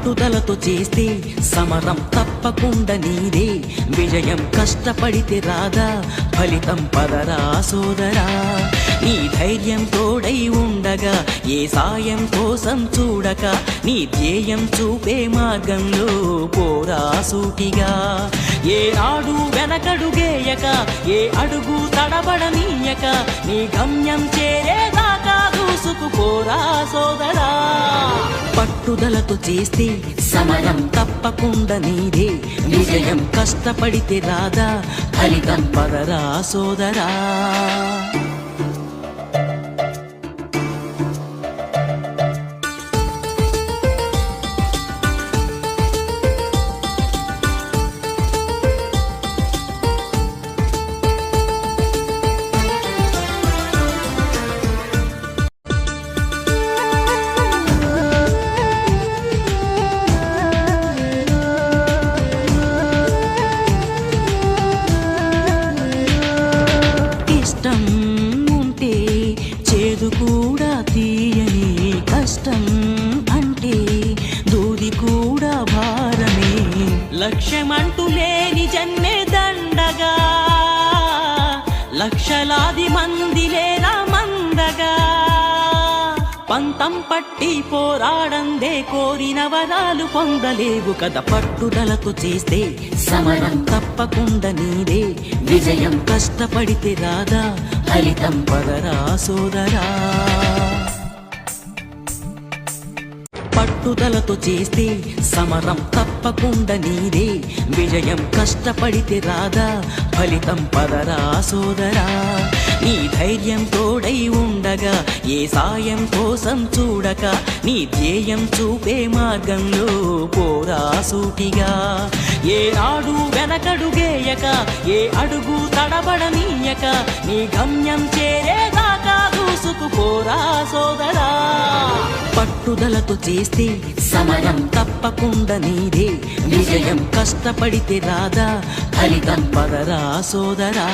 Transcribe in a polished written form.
పట్టుదలతో చేస్తే సమరం తప్పకుండా నీదే విజయం కష్టపడితే రాదా ఫలితం పదరా సోదరా నీ ధైర్యం తోడై ఉండగా ఏ సాయం కోసం చూడక నీ ధ్యేయం చూపే మార్గంలో పోరా సూటిగా ఏ నాడు వెనకడుగేయక ఏ అడుగు తడబడనీయక నీ గమ్యం చేరేదాకా దూసుకుపోరా సోదరా పట్టుదలతో చేస్తే సమరం తప్పకుండా నీదే విజయం కష్టపడితే రాదా ఫలితం పదరా సోదరా ఇష్టం ఉంటే చేదు కూడా తీయని కష్టం అంటే దూది కూడా భారమే లక్ష్యమంటూ లేని జన్మే దండగా లక్షలాది మంది లేరా మందగా పంతం పట్టి పోరాడందే కోరిన వరాలు పొందలేవు కదా పట్టుదలతో చేస్తే సమరం తప్పకుండా నీదే విజయం కష్టపడితే రాదా ఫలితం పదరా సోదరా పట్టుదలతో చేస్తే సమరం తప్పకుండా నీదే విజయం కష్టపడితే రాదా ఫలితం పదరా సోదరా నీ ధైర్యం తోడై ఉండగా ఏ సాయం కోసం చూడక నీ ధ్యేయం చూపే మార్గంలో పోరా సూటిగా ఏ నాడు వెనకడుగేయక ఏ అడుగు తడబడనీయక నీ గమ్యం చేరేదాకా దూసుకుపోరా సోదరా పట్టుదలతో చేస్తే సమరం తప్పకుండా నీదే విజయం కష్టపడితే రాదా ఫలితం పదరా సోదరా